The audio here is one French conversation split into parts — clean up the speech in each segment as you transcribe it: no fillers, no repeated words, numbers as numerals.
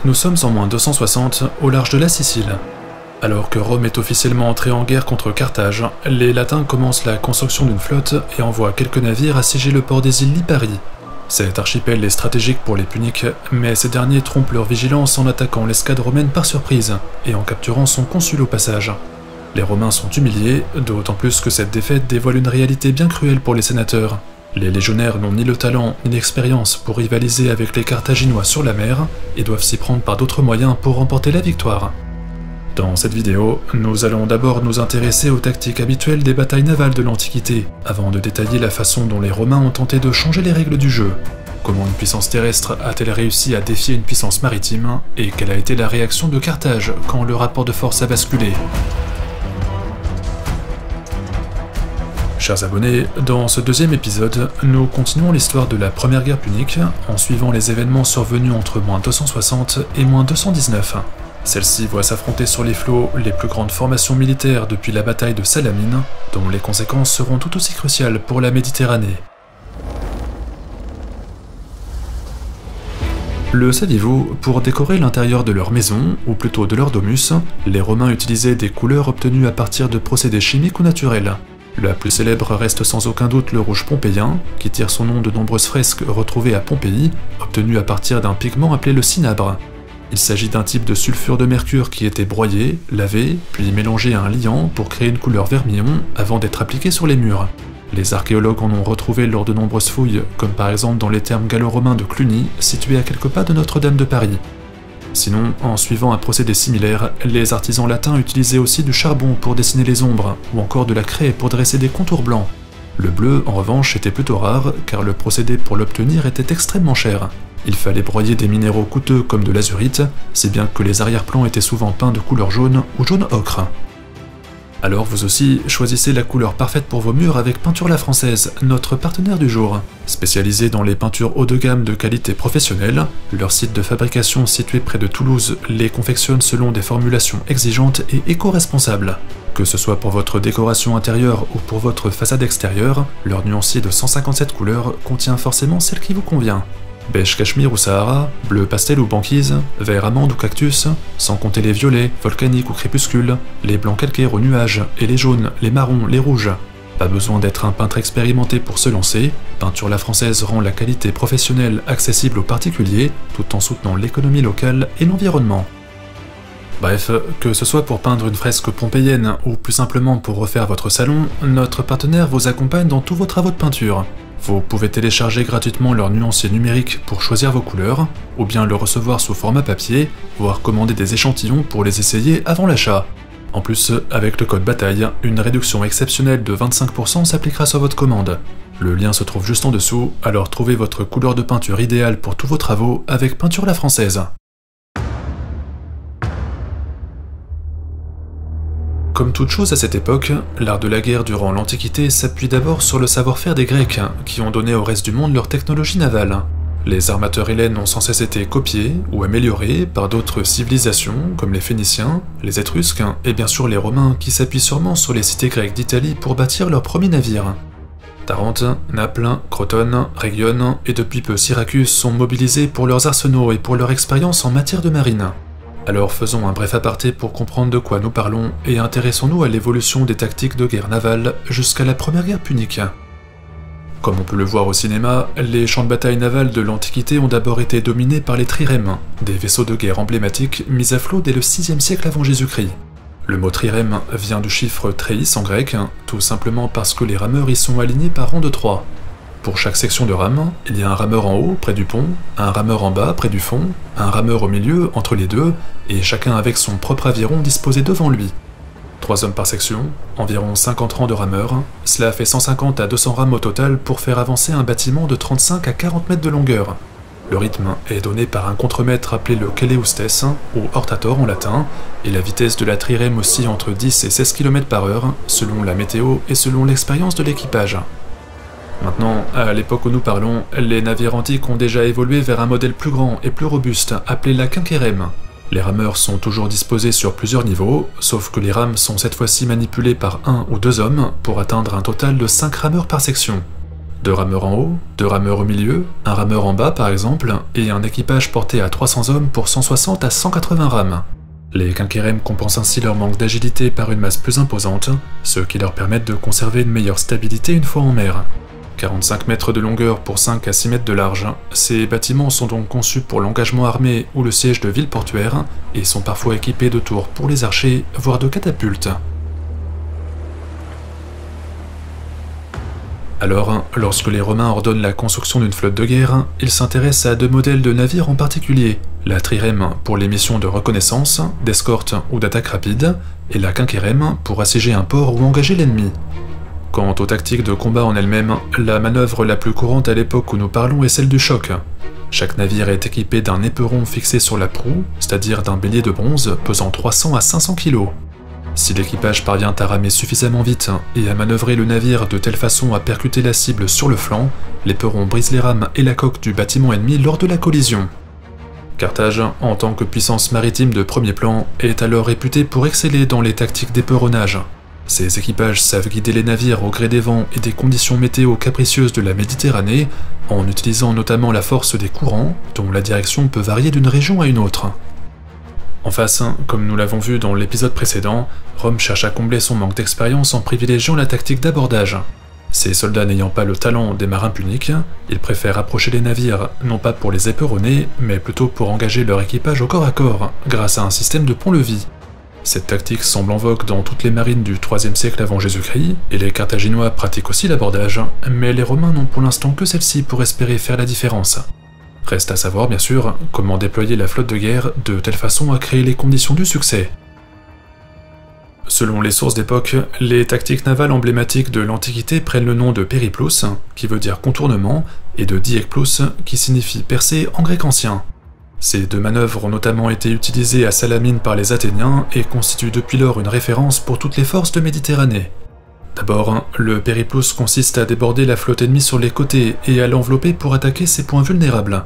nous sommes en moins 260 au large de la Sicile. Alors que Rome est officiellement entrée en guerre contre Carthage, les Latins commencent la construction d'une flotte et envoient quelques navires assiéger le port des îles Lipari. Cet archipel est stratégique pour les Puniques, mais ces derniers trompent leur vigilance en attaquant l'escadre romaine par surprise et en capturant son consul au passage. Les Romains sont humiliés, d'autant plus que cette défaite dévoile une réalité bien cruelle pour les sénateurs. Les légionnaires n'ont ni le talent ni l'expérience pour rivaliser avec les Carthaginois sur la mer et doivent s'y prendre par d'autres moyens pour remporter la victoire. Dans cette vidéo, nous allons d'abord nous intéresser aux tactiques habituelles des batailles navales de l'Antiquité, avant de détailler la façon dont les Romains ont tenté de changer les règles du jeu. Comment une puissance terrestre a-t-elle réussi à défier une puissance maritime, et quelle a été la réaction de Carthage quand le rapport de force a basculé. Chers abonnés, dans ce deuxième épisode, nous continuons l'histoire de la première guerre punique en suivant les événements survenus entre moins 260 et moins 219. Celle-ci voit s'affronter sur les flots les plus grandes formations militaires depuis la bataille de Salamine, dont les conséquences seront tout aussi cruciales pour la Méditerranée. Le saviez-vous, pour décorer l'intérieur de leur maison, ou plutôt de leur domus, les Romains utilisaient des couleurs obtenues à partir de procédés chimiques ou naturels. La plus célèbre reste sans aucun doute le rouge pompéien, qui tire son nom de nombreuses fresques retrouvées à Pompéi, obtenues à partir d'un pigment appelé le cinabre. Il s'agit d'un type de sulfure de mercure qui était broyé, lavé, puis mélangé à un liant pour créer une couleur vermillon avant d'être appliqué sur les murs. Les archéologues en ont retrouvé lors de nombreuses fouilles, comme par exemple dans les thermes gallo-romains de Cluny, situés à quelques pas de Notre-Dame de Paris. Sinon, en suivant un procédé similaire, les artisans latins utilisaient aussi du charbon pour dessiner les ombres, ou encore de la craie pour dresser des contours blancs. Le bleu, en revanche, était plutôt rare, car le procédé pour l'obtenir était extrêmement cher. Il fallait broyer des minéraux coûteux comme de l'azurite, si bien que les arrière-plans étaient souvent peints de couleur jaune ou jaune ocre. Alors vous aussi, choisissez la couleur parfaite pour vos murs avec Peinture La Française, notre partenaire du jour. Spécialisé dans les peintures haut de gamme de qualité professionnelle, leur site de fabrication situé près de Toulouse les confectionne selon des formulations exigeantes et éco-responsables. Que ce soit pour votre décoration intérieure ou pour votre façade extérieure, leur nuancier de 157 couleurs contient forcément celle qui vous convient. Beige cachemire ou Sahara, bleu pastel ou banquise, vert amande ou cactus, sans compter les violets, volcaniques ou crépuscules, les blancs calcaires aux nuages, et les jaunes, les marrons, les rouges. Pas besoin d'être un peintre expérimenté pour se lancer, Peinture La Française rend la qualité professionnelle accessible aux particuliers, tout en soutenant l'économie locale et l'environnement. Bref, que ce soit pour peindre une fresque pompéienne ou plus simplement pour refaire votre salon, notre partenaire vous accompagne dans tous vos travaux de peinture. Vous pouvez télécharger gratuitement leur nuancier numérique pour choisir vos couleurs, ou bien le recevoir sous format papier, voire commander des échantillons pour les essayer avant l'achat. En plus, avec le code BATAILLE, une réduction exceptionnelle de 25% s'appliquera sur votre commande. Le lien se trouve juste en dessous, alors trouvez votre couleur de peinture idéale pour tous vos travaux avec Peinture La Française. Comme toute chose à cette époque, l'art de la guerre durant l'Antiquité s'appuie d'abord sur le savoir-faire des Grecs, qui ont donné au reste du monde leur technologie navale. Les armateurs hellènes ont sans cesse été copiés ou améliorés par d'autres civilisations comme les Phéniciens, les Étrusques et bien sûr les Romains qui s'appuient sûrement sur les cités grecques d'Italie pour bâtir leurs premiers navires. Tarente, Naples, Crotone, Rhégion et depuis peu Syracuse sont mobilisés pour leurs arsenaux et pour leur expérience en matière de marine. Alors faisons un bref aparté pour comprendre de quoi nous parlons et intéressons-nous à l'évolution des tactiques de guerre navale jusqu'à la première guerre punique. Comme on peut le voir au cinéma, les champs de bataille navals de l'Antiquité ont d'abord été dominés par les trirèmes, des vaisseaux de guerre emblématiques mis à flot dès le 6e siècle avant Jésus-Christ. Le mot trirème vient du chiffre treis en grec, tout simplement parce que les rameurs y sont alignés par rang de 3. Pour chaque section de rame, il y a un rameur en haut, près du pont, un rameur en bas, près du fond, un rameur au milieu, entre les deux, et chacun avec son propre aviron disposé devant lui. 3 hommes par section, environ 50 rangs de rameurs, cela fait 150 à 200 rames au total pour faire avancer un bâtiment de 35 à 40 mètres de longueur. Le rythme est donné par un contremaître appelé le Celeustes, ou Hortator en latin, et la vitesse de la trirème oscille entre 10 et 16 km/h, selon la météo et selon l'expérience de l'équipage. Maintenant, à l'époque où nous parlons, les navires antiques ont déjà évolué vers un modèle plus grand et plus robuste, appelé la quinquérème. Les rameurs sont toujours disposés sur plusieurs niveaux, sauf que les rames sont cette fois-ci manipulées par 1 ou 2 hommes pour atteindre un total de 5 rameurs par section. 2 rameurs en haut, 2 rameurs au milieu, un rameur en bas par exemple, et un équipage porté à 300 hommes pour 160 à 180 rames. Les quinquérèmes compensent ainsi leur manque d'agilité par une masse plus imposante, ce qui leur permet de conserver une meilleure stabilité une fois en mer. 45 mètres de longueur pour 5 à 6 mètres de large, ces bâtiments sont donc conçus pour l'engagement armé ou le siège de villes portuaires, et sont parfois équipés de tours pour les archers, voire de catapultes. Alors, lorsque les Romains ordonnent la construction d'une flotte de guerre, ils s'intéressent à 2 modèles de navires en particulier, la trirème pour les missions de reconnaissance, d'escorte ou d'attaque rapide, et la quinquérème pour assiéger un port ou engager l'ennemi. Quant aux tactiques de combat en elles-mêmes, la manœuvre la plus courante à l'époque où nous parlons est celle du choc. Chaque navire est équipé d'un éperon fixé sur la proue, c'est-à-dire d'un bélier de bronze pesant 300 à 500 kg. Si l'équipage parvient à ramer suffisamment vite et à manœuvrer le navire de telle façon à percuter la cible sur le flanc, l'éperon brise les rames et la coque du bâtiment ennemi lors de la collision. Carthage, en tant que puissance maritime de premier plan, est alors réputée pour exceller dans les tactiques d'éperonnage. Ces équipages savent guider les navires au gré des vents et des conditions météo capricieuses de la Méditerranée, en utilisant notamment la force des courants, dont la direction peut varier d'une région à une autre. En face, comme nous l'avons vu dans l'épisode précédent, Rome cherche à combler son manque d'expérience en privilégiant la tactique d'abordage. Ces soldats n'ayant pas le talent des marins puniques, ils préfèrent approcher les navires, non pas pour les éperonner, mais plutôt pour engager leur équipage au corps à corps, grâce à un système de pont-levis. Cette tactique semble en vogue dans toutes les marines du IIIe siècle avant Jésus-Christ, et les Carthaginois pratiquent aussi l'abordage, mais les Romains n'ont pour l'instant que celle-ci pour espérer faire la différence. Reste à savoir, bien sûr, comment déployer la flotte de guerre de telle façon à créer les conditions du succès. Selon les sources d'époque, les tactiques navales emblématiques de l'Antiquité prennent le nom de périplus, qui veut dire contournement, et de diekplus, qui signifie percer en grec ancien. Ces 2 manœuvres ont notamment été utilisées à Salamine par les Athéniens et constituent depuis lors une référence pour toutes les forces de Méditerranée. D'abord, le périplus consiste à déborder la flotte ennemie sur les côtés et à l'envelopper pour attaquer ses points vulnérables.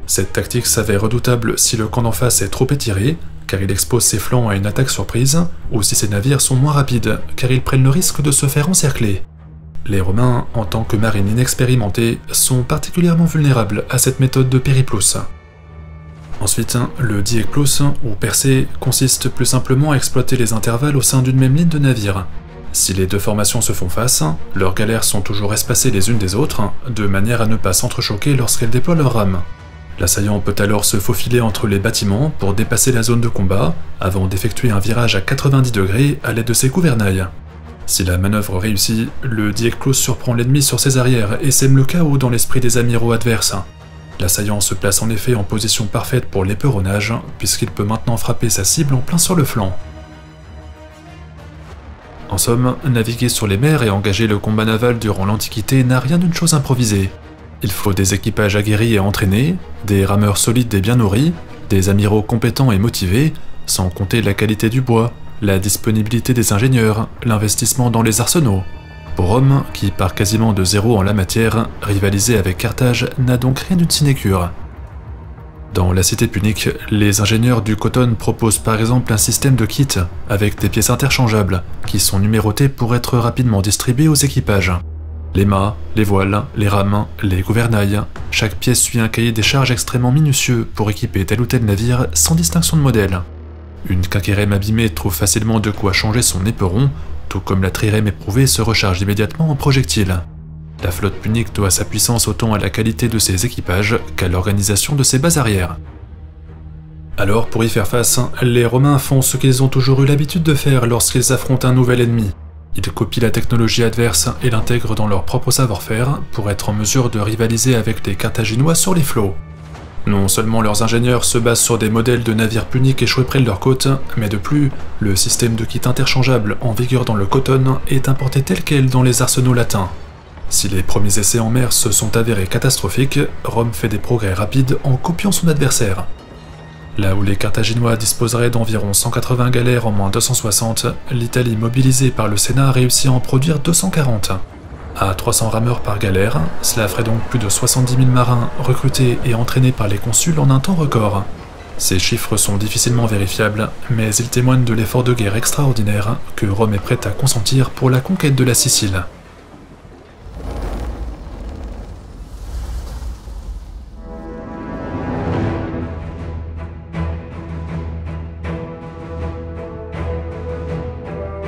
Cette tactique s'avère redoutable si le camp d'en face est trop étiré, car il expose ses flancs à une attaque surprise, ou si ses navires sont moins rapides, car ils prennent le risque de se faire encercler. Les Romains, en tant que marine inexpérimentée, sont particulièrement vulnérables à cette méthode de périplus. Ensuite, le diekplus, ou percer, consiste plus simplement à exploiter les intervalles au sein d'une même ligne de navires. Si les 2 formations se font face, leurs galères sont toujours espacées les unes des autres, de manière à ne pas s'entrechoquer lorsqu'elles déploient leurs rames. L'assaillant peut alors se faufiler entre les bâtiments pour dépasser la zone de combat, avant d'effectuer un virage à 90 degrés à l'aide de ses gouvernails. Si la manœuvre réussit, le diekplus surprend l'ennemi sur ses arrières et sème le chaos dans l'esprit des amiraux adverses. L'assaillant se place en effet en position parfaite pour l'éperonnage, puisqu'il peut maintenant frapper sa cible en plein sur le flanc. En somme, naviguer sur les mers et engager le combat naval durant l'Antiquité n'a rien d'une chose improvisée. Il faut des équipages aguerris et entraînés, des rameurs solides et bien nourris, des amiraux compétents et motivés, sans compter la qualité du bois, la disponibilité des ingénieurs, l'investissement dans les arsenaux. Pour Rome, qui part quasiment de zéro en la matière, rivaliser avec Carthage n'a donc rien d'une sinécure. Dans la cité punique, les ingénieurs du Coton proposent par exemple un système de kits, avec des pièces interchangeables, qui sont numérotées pour être rapidement distribuées aux équipages. Les mâts, les voiles, les rames, les gouvernails, chaque pièce suit un cahier des charges extrêmement minutieux pour équiper tel ou tel navire sans distinction de modèle. Une quinquérème abîmée trouve facilement de quoi changer son éperon, tout comme la trirème éprouvée se recharge immédiatement en projectiles. La flotte punique doit sa puissance autant à la qualité de ses équipages qu'à l'organisation de ses bases arrières. Alors, pour y faire face, les Romains font ce qu'ils ont toujours eu l'habitude de faire lorsqu'ils affrontent un nouvel ennemi. Ils copient la technologie adverse et l'intègrent dans leur propre savoir-faire pour être en mesure de rivaliser avec les Carthaginois sur les flots. Non seulement leurs ingénieurs se basent sur des modèles de navires puniques échoués près de leurs côtes, mais de plus, le système de kits interchangeables en vigueur dans le Coton est importé tel quel dans les arsenaux latins. Si les premiers essais en mer se sont avérés catastrophiques, Rome fait des progrès rapides en copiant son adversaire. Là où les Carthaginois disposeraient d'environ 180 galères en moins 260, l'Italie mobilisée par le Sénat réussit à en produire 240. À 300 rameurs par galère, cela ferait donc plus de 70 000 marins recrutés et entraînés par les consuls en un temps record. Ces chiffres sont difficilement vérifiables, mais ils témoignent de l'effort de guerre extraordinaire que Rome est prête à consentir pour la conquête de la Sicile.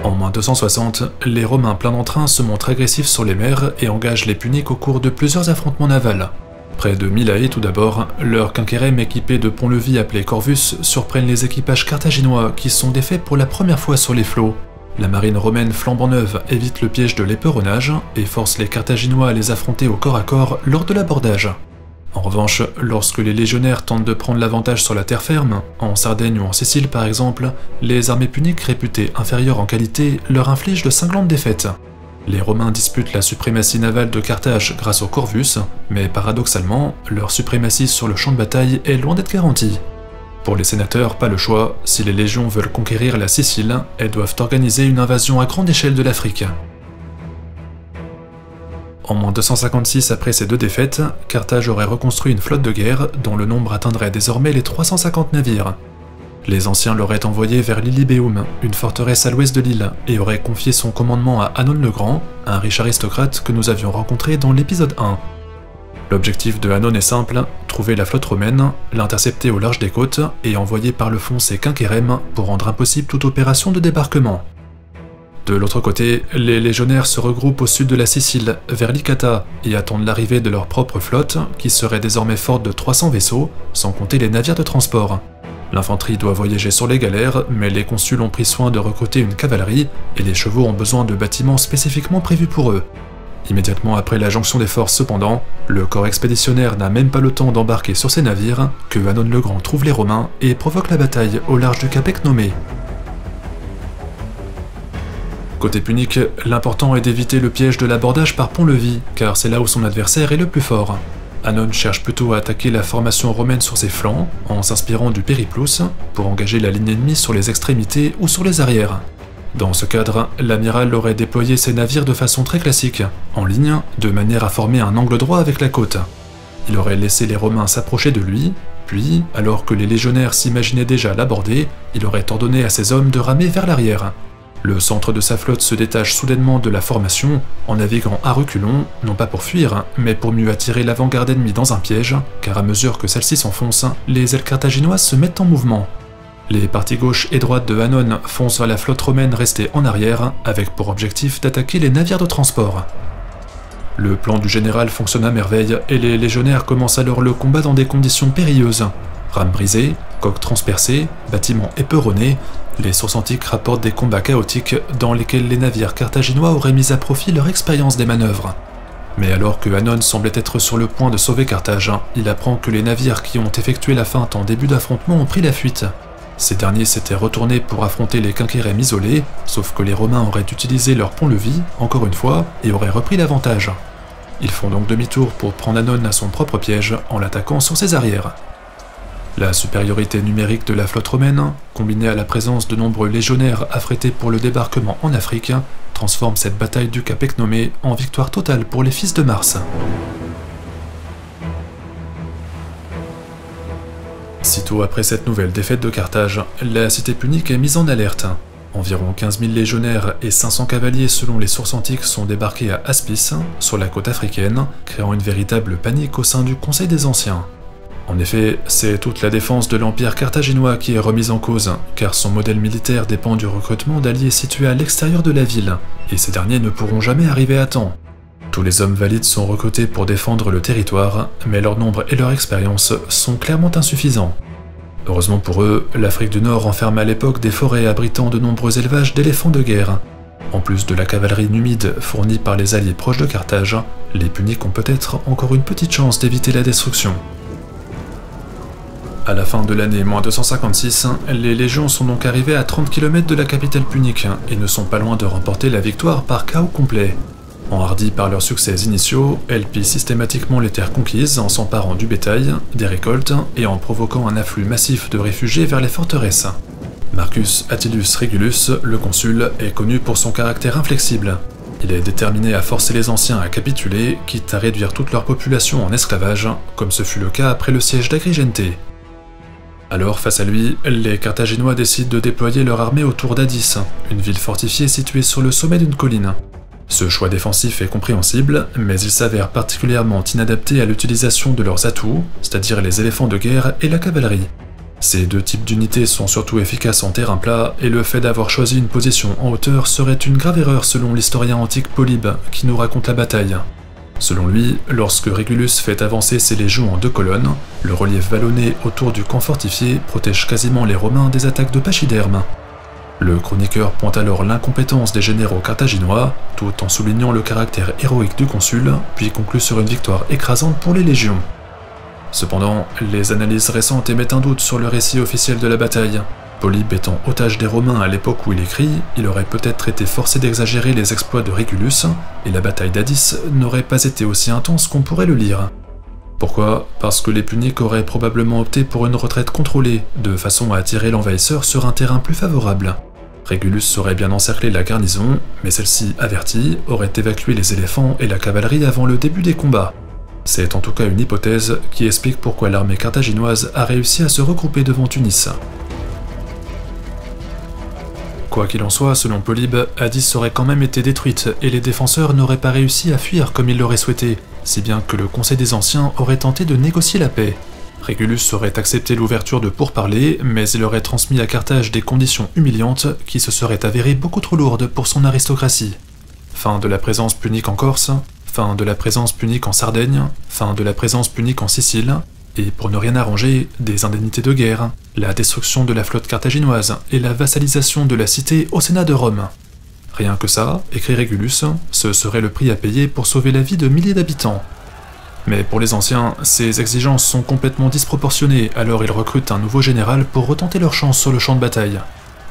En moins 260, les Romains pleins d'entrain se montrent agressifs sur les mers et engagent les Puniques au cours de plusieurs affrontements navals. Près de Mylae tout d'abord, leurs quinquérèmes équipés de ponts-levis appelés Corvus surprennent les équipages carthaginois qui sont défaits pour la première fois sur les flots. La marine romaine flambant neuve évite le piège de l'éperonage et force les Carthaginois à les affronter au corps à corps lors de l'abordage. En revanche, lorsque les légionnaires tentent de prendre l'avantage sur la terre ferme, en Sardaigne ou en Sicile par exemple, les armées puniques réputées inférieures en qualité leur infligent de cinglantes défaites. Les Romains disputent la suprématie navale de Carthage grâce aux Corvus, mais paradoxalement, leur suprématie sur le champ de bataille est loin d'être garantie. Pour les sénateurs, pas le choix, si les légions veulent conquérir la Sicile, elles doivent organiser une invasion à grande échelle de l'Afrique. En moins 256 après ces deux défaites, Carthage aurait reconstruit une flotte de guerre dont le nombre atteindrait désormais les 350 navires. Les anciens l'auraient envoyé vers Lilybéum, une forteresse à l'ouest de l'île, et auraient confié son commandement à Hannon le Grand, un riche aristocrate que nous avions rencontré dans l'épisode 1. L'objectif de Hannon est simple, trouver la flotte romaine, l'intercepter au large des côtes et envoyer par le fond ses quinquérèmes pour rendre impossible toute opération de débarquement. De l'autre côté, les légionnaires se regroupent au sud de la Sicile, vers Licata, et attendent l'arrivée de leur propre flotte, qui serait désormais forte de 300 vaisseaux, sans compter les navires de transport. L'infanterie doit voyager sur les galères, mais les consuls ont pris soin de recruter une cavalerie, et les chevaux ont besoin de bâtiments spécifiquement prévus pour eux. Immédiatement après la jonction des forces cependant, le corps expéditionnaire n'a même pas le temps d'embarquer sur ses navires, que Hannon le Grand trouve les Romains et provoque la bataille au large du cap Ecnomé. Côté punique, l'important est d'éviter le piège de l'abordage par pont-levis, car c'est là où son adversaire est le plus fort. Hannon cherche plutôt à attaquer la formation romaine sur ses flancs, en s'inspirant du Périplus, pour engager la ligne ennemie sur les extrémités ou sur les arrières. Dans ce cadre, l'amiral aurait déployé ses navires de façon très classique, en ligne, de manière à former un angle droit avec la côte. Il aurait laissé les Romains s'approcher de lui, puis, alors que les légionnaires s'imaginaient déjà l'aborder, il aurait ordonné à ses hommes de ramer vers l'arrière. Le centre de sa flotte se détache soudainement de la formation, en naviguant à reculons, non pas pour fuir, mais pour mieux attirer l'avant-garde ennemie dans un piège, car à mesure que celle-ci s'enfonce, les ailes carthaginoises se mettent en mouvement. Les parties gauche et droite de Hannon foncent vers la flotte romaine restée en arrière, avec pour objectif d'attaquer les navires de transport. Le plan du général fonctionne à merveille, et les légionnaires commencent alors le combat dans des conditions périlleuses. Rames brisées, coques transpercées, bâtiments éperonnés, les sources antiques rapportent des combats chaotiques dans lesquels les navires carthaginois auraient mis à profit leur expérience des manœuvres. Mais alors que Hannon semblait être sur le point de sauver Carthage, il apprend que les navires qui ont effectué la feinte en début d'affrontement ont pris la fuite. Ces derniers s'étaient retournés pour affronter les quinquérèmes isolés, sauf que les Romains auraient utilisé leur pont-levis, encore une fois, et auraient repris l'avantage. Ils font donc demi-tour pour prendre Hannon à son propre piège en l'attaquant sur ses arrières. La supériorité numérique de la flotte romaine, combinée à la présence de nombreux légionnaires affrétés pour le débarquement en Afrique, transforme cette bataille du cap Ecnomé en victoire totale pour les fils de Mars. Sitôt après cette nouvelle défaite de Carthage, la cité punique est mise en alerte. Environ 15 000 légionnaires et 500 cavaliers selon les sources antiques sont débarqués à Aspis, sur la côte africaine, créant une véritable panique au sein du Conseil des Anciens. En effet, c'est toute la défense de l'Empire carthaginois qui est remise en cause, car son modèle militaire dépend du recrutement d'alliés situés à l'extérieur de la ville, et ces derniers ne pourront jamais arriver à temps. Tous les hommes valides sont recrutés pour défendre le territoire, mais leur nombre et leur expérience sont clairement insuffisants. Heureusement pour eux, l'Afrique du Nord renferme à l'époque des forêts abritant de nombreux élevages d'éléphants de guerre. En plus de la cavalerie numide fournie par les alliés proches de Carthage, les Puniques ont peut-être encore une petite chance d'éviter la destruction. À la fin de l'année -256, les légions sont donc arrivées à 30 km de la capitale punique et ne sont pas loin de remporter la victoire par chaos complet. Enhardies par leurs succès initiaux, elles pillent systématiquement les terres conquises en s'emparant du bétail, des récoltes et en provoquant un afflux massif de réfugiés vers les forteresses. Marcus Atilius Regulus, le consul, est connu pour son caractère inflexible. Il est déterminé à forcer les anciens à capituler, quitte à réduire toute leur population en esclavage, comme ce fut le cas après le siège d'Agrigente. Alors, face à lui, les Carthaginois décident de déployer leur armée autour d'Addis, une ville fortifiée située sur le sommet d'une colline. Ce choix défensif est compréhensible, mais il s'avère particulièrement inadapté à l'utilisation de leurs atouts, c'est-à-dire les éléphants de guerre et la cavalerie. Ces deux types d'unités sont surtout efficaces en terrain plat, et le fait d'avoir choisi une position en hauteur serait une grave erreur selon l'historien antique Polybe, qui nous raconte la bataille. Selon lui, lorsque Régulus fait avancer ses légions en 2 colonnes, le relief vallonné autour du camp fortifié protège quasiment les Romains des attaques de pachydermes. Le chroniqueur pointe alors l'incompétence des généraux carthaginois, tout en soulignant le caractère héroïque du consul, puis conclut sur une victoire écrasante pour les légions. Cependant, les analyses récentes émettent un doute sur le récit officiel de la bataille. Polybe étant otage des Romains à l'époque où il écrit, il aurait peut-être été forcé d'exagérer les exploits de Régulus, et la bataille d'Adys n'aurait pas été aussi intense qu'on pourrait le lire. Pourquoi? Parce que les Puniques auraient probablement opté pour une retraite contrôlée, de façon à attirer l'envahisseur sur un terrain plus favorable. Régulus aurait bien encerclé la garnison, mais celle-ci, avertie, aurait évacué les éléphants et la cavalerie avant le début des combats. C'est en tout cas une hypothèse qui explique pourquoi l'armée carthaginoise a réussi à se regrouper devant Tunis. Quoi qu'il en soit, selon Polybe, Adys aurait quand même été détruite et les défenseurs n'auraient pas réussi à fuir comme ils l'auraient souhaité, si bien que le Conseil des Anciens aurait tenté de négocier la paix. Régulus aurait accepté l'ouverture de pourparlers, mais il aurait transmis à Carthage des conditions humiliantes qui se seraient avérées beaucoup trop lourdes pour son aristocratie. Fin de la présence punique en Corse, fin de la présence punique en Sardaigne, fin de la présence punique en Sicile, et pour ne rien arranger, des indemnités de guerre, la destruction de la flotte carthaginoise et la vassalisation de la cité au Sénat de Rome. Rien que ça, écrit Régulus, ce serait le prix à payer pour sauver la vie de milliers d'habitants. Mais pour les anciens, ces exigences sont complètement disproportionnées, alors ils recrutent un nouveau général pour retenter leur chance sur le champ de bataille.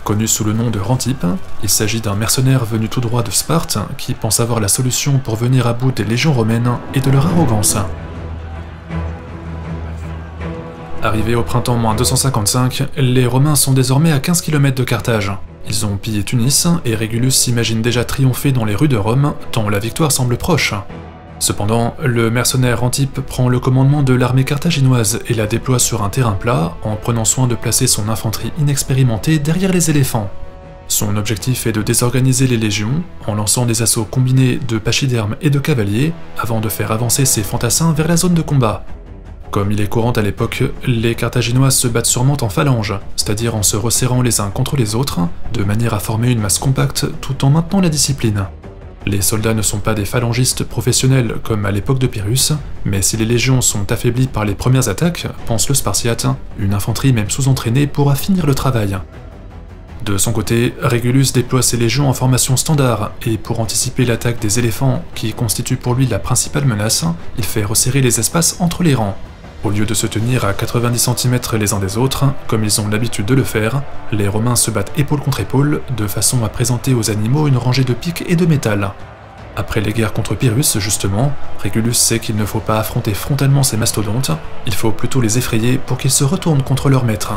Connu sous le nom de Rantipe, il s'agit d'un mercenaire venu tout droit de Sparte qui pense avoir la solution pour venir à bout des légions romaines et de leur arrogance. Arrivés au printemps -255, les Romains sont désormais à 15 km de Carthage. Ils ont pillé Tunis, et Régulus s'imagine déjà triompher dans les rues de Rome, tant la victoire semble proche. Cependant, le mercenaire Rantipe prend le commandement de l'armée carthaginoise et la déploie sur un terrain plat, en prenant soin de placer son infanterie inexpérimentée derrière les éléphants. Son objectif est de désorganiser les légions, en lançant des assauts combinés de pachydermes et de cavaliers, avant de faire avancer ses fantassins vers la zone de combat. Comme il est courant à l'époque, les Carthaginois se battent sûrement en phalange, c'est-à-dire en se resserrant les uns contre les autres, de manière à former une masse compacte tout en maintenant la discipline. Les soldats ne sont pas des phalangistes professionnels comme à l'époque de Pyrrhus, mais si les légions sont affaiblies par les premières attaques, pense le Spartiate, une infanterie même sous-entraînée pourra finir le travail. De son côté, Régulus déploie ses légions en formation standard, et pour anticiper l'attaque des éléphants, qui constitue pour lui la principale menace, il fait resserrer les espaces entre les rangs. Au lieu de se tenir à 90 cm les uns des autres, comme ils ont l'habitude de le faire, les Romains se battent épaule contre épaule, de façon à présenter aux animaux une rangée de piques et de métal. Après les guerres contre Pyrrhus, justement, Régulus sait qu'il ne faut pas affronter frontalement ces mastodontes, il faut plutôt les effrayer pour qu'ils se retournent contre leur maître.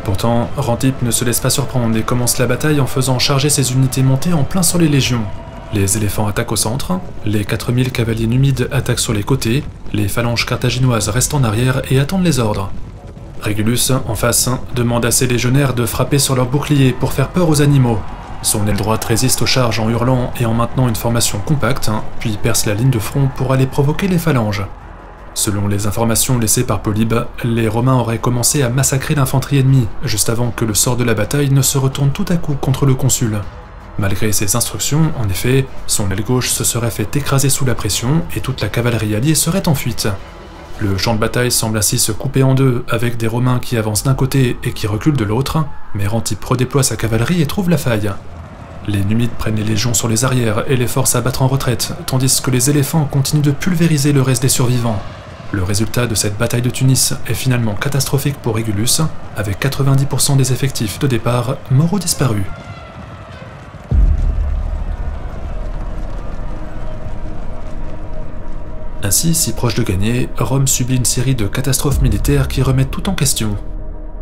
Pourtant, Rantipe ne se laisse pas surprendre et commence la bataille en faisant charger ses unités montées en plein sur les légions. Les éléphants attaquent au centre, les 4000 cavaliers numides attaquent sur les côtés, les phalanges carthaginoises restent en arrière et attendent les ordres. Régulus, en face, demande à ses légionnaires de frapper sur leurs boucliers pour faire peur aux animaux. Son aile droite résiste aux charges en hurlant et en maintenant une formation compacte, puis perce la ligne de front pour aller provoquer les phalanges. Selon les informations laissées par Polybe, les Romains auraient commencé à massacrer l'infanterie ennemie, juste avant que le sort de la bataille ne se retourne tout à coup contre le consul. Malgré ses instructions, en effet, son aile gauche se serait fait écraser sous la pression et toute la cavalerie alliée serait en fuite. Le champ de bataille semble ainsi se couper en deux, avec des Romains qui avancent d'un côté et qui reculent de l'autre, mais Rantipe redéploie sa cavalerie et trouve la faille. Les Numides prennent les légions sur les arrières et les forcent à battre en retraite, tandis que les éléphants continuent de pulvériser le reste des survivants. Le résultat de cette bataille de Tunis est finalement catastrophique pour Régulus, avec 90% des effectifs de départ morts ou disparus. Ainsi, si proche de gagner, Rome subit une série de catastrophes militaires qui remettent tout en question.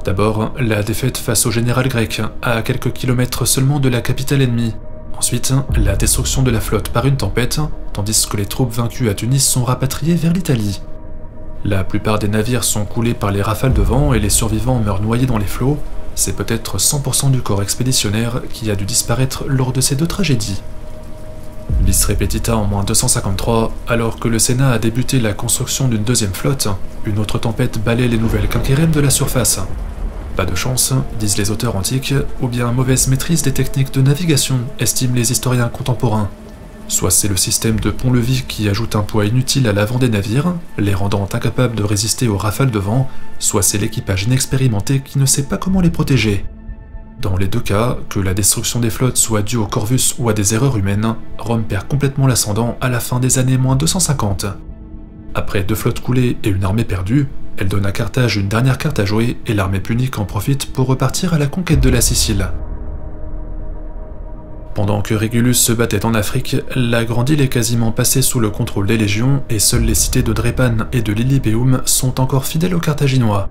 D'abord, la défaite face au général grec, à quelques kilomètres seulement de la capitale ennemie. Ensuite, la destruction de la flotte par une tempête, tandis que les troupes vaincues à Tunis sont rapatriées vers l'Italie. La plupart des navires sont coulés par les rafales de vent et les survivants meurent noyés dans les flots. C'est peut-être 100% du corps expéditionnaire qui a dû disparaître lors de ces deux tragédies. Bis repetita en moins 253, alors que le Sénat a débuté la construction d'une deuxième flotte, une autre tempête balaie les nouvelles quinquérèmes de la surface. Pas de chance, disent les auteurs antiques, ou bien mauvaise maîtrise des techniques de navigation, estiment les historiens contemporains. Soit c'est le système de pont-levis qui ajoute un poids inutile à l'avant des navires, les rendant incapables de résister aux rafales de vent, soit c'est l'équipage inexpérimenté qui ne sait pas comment les protéger. Dans les deux cas, que la destruction des flottes soit due au Corvus ou à des erreurs humaines, Rome perd complètement l'ascendant à la fin des années moins 250. Après 2 flottes coulées et une armée perdue, elle donne à Carthage une dernière carte à jouer et l'armée punique en profite pour repartir à la conquête de la Sicile. Pendant que Régulus se battait en Afrique, la grande île est quasiment passée sous le contrôle des légions et seules les cités de Drépane et de Lilybaeum sont encore fidèles aux Carthaginois.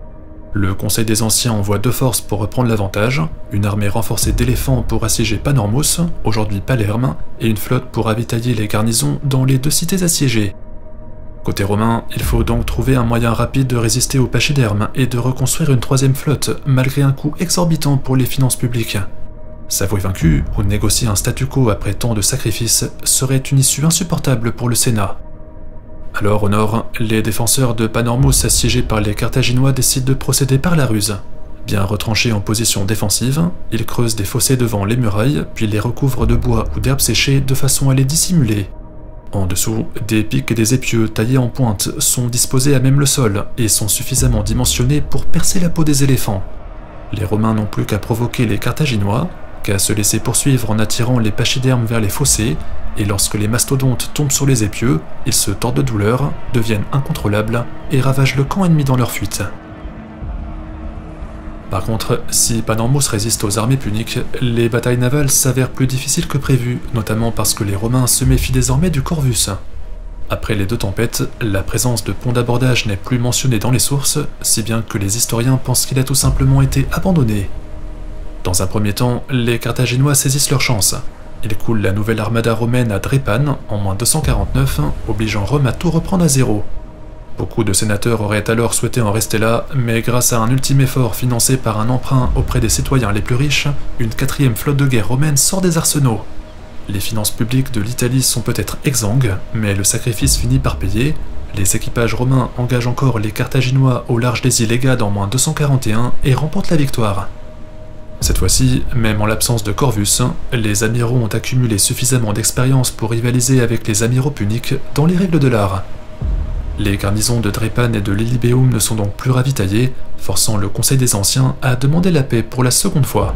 Le Conseil des Anciens envoie 2 forces pour reprendre l'avantage, une armée renforcée d'éléphants pour assiéger Panormus, aujourd'hui Palerme, et une flotte pour ravitailler les garnisons dans les 2 cités assiégées. Côté romain, il faut donc trouver un moyen rapide de résister aux pachydermes et de reconstruire une 3e flotte, malgré un coût exorbitant pour les finances publiques. S'avouer vaincu ou négocier un statu quo après tant de sacrifices serait une issue insupportable pour le Sénat. Alors au nord, les défenseurs de Panormus assiégés par les Carthaginois décident de procéder par la ruse. Bien retranchés en position défensive, ils creusent des fossés devant les murailles, puis les recouvrent de bois ou d'herbes séchées de façon à les dissimuler. En dessous, des pics et des épieux taillés en pointe sont disposés à même le sol et sont suffisamment dimensionnés pour percer la peau des éléphants. Les Romains n'ont plus qu'à provoquer les Carthaginois, qu'à se laisser poursuivre en attirant les pachydermes vers les fossés, et lorsque les mastodontes tombent sur les épieux, ils se tordent de douleur, deviennent incontrôlables et ravagent le camp ennemi dans leur fuite. Par contre, si Panormus résiste aux armées puniques, les batailles navales s'avèrent plus difficiles que prévu, notamment parce que les Romains se méfient désormais du Corvus. Après les 2 tempêtes, la présence de ponts d'abordage n'est plus mentionnée dans les sources, si bien que les historiens pensent qu'il a tout simplement été abandonné. Dans un premier temps, les Carthaginois saisissent leur chance. Ils coulent la nouvelle armada romaine à Drépane en moins 249, obligeant Rome à tout reprendre à zéro. Beaucoup de sénateurs auraient alors souhaité en rester là, mais grâce à un ultime effort financé par un emprunt auprès des citoyens les plus riches, une 4e flotte de guerre romaine sort des arsenaux. Les finances publiques de l'Italie sont peut-être exsangues, mais le sacrifice finit par payer. Les équipages romains engagent encore les Carthaginois au large des îles Égades en moins 241 et remportent la victoire. Cette fois-ci, même en l'absence de Corvus, les amiraux ont accumulé suffisamment d'expérience pour rivaliser avec les amiraux puniques dans les règles de l'art. Les garnisons de Drépane et de Lilybaeum ne sont donc plus ravitaillées, forçant le Conseil des Anciens à demander la paix pour la 2e fois.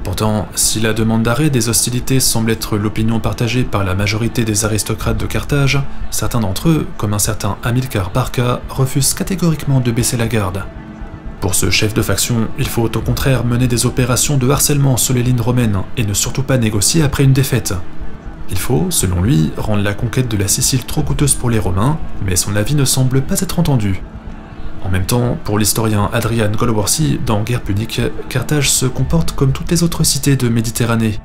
Pourtant, si la demande d'arrêt des hostilités semble être l'opinion partagée par la majorité des aristocrates de Carthage, certains d'entre eux, comme un certain Hamilcar Barca, refusent catégoriquement de baisser la garde. Pour ce chef de faction, il faut au contraire mener des opérations de harcèlement sur les lignes romaines et ne surtout pas négocier après une défaite. Il faut, selon lui, rendre la conquête de la Sicile trop coûteuse pour les Romains, mais son avis ne semble pas être entendu. En même temps, pour l'historien Adrian Golworthy, dans Guerre punique, Carthage se comporte comme toutes les autres cités de Méditerranée.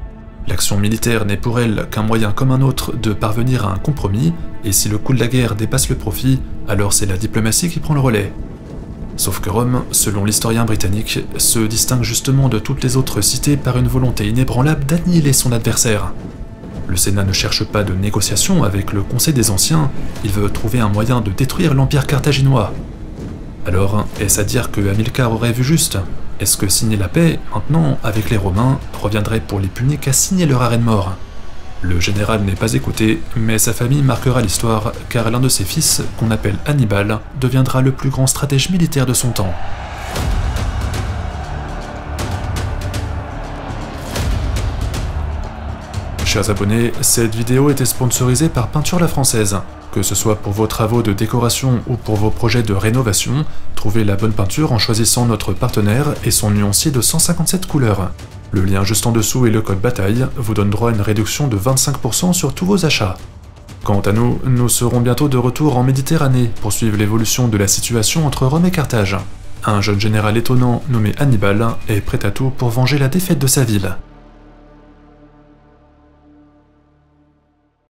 L'action militaire n'est pour elle qu'un moyen comme un autre de parvenir à un compromis, et si le coût de la guerre dépasse le profit, alors c'est la diplomatie qui prend le relais. Sauf que Rome, selon l'historien britannique, se distingue justement de toutes les autres cités par une volonté inébranlable d'annihiler son adversaire. Le Sénat ne cherche pas de négociation avec le Conseil des Anciens, il veut trouver un moyen de détruire l'Empire carthaginois. Alors, est-ce à dire que Hamilcar aurait vu juste? Est-ce que signer la paix, maintenant, avec les Romains, reviendrait pour les Puniques à signer leur arrêt de mort? Le général n'est pas écouté, mais sa famille marquera l'histoire, car l'un de ses fils, qu'on appelle Hannibal, deviendra le plus grand stratège militaire de son temps. Chers abonnés, cette vidéo était sponsorisée par Peinture la Française. Que ce soit pour vos travaux de décoration ou pour vos projets de rénovation, trouvez la bonne peinture en choisissant notre partenaire et son nuancier de 157 couleurs. Le lien juste en dessous et le code bataille vous donne droit à une réduction de 25% sur tous vos achats. Quant à nous, nous serons bientôt de retour en Méditerranée pour suivre l'évolution de la situation entre Rome et Carthage. Un jeune général étonnant nommé Hannibal est prêt à tout pour venger la défaite de sa ville.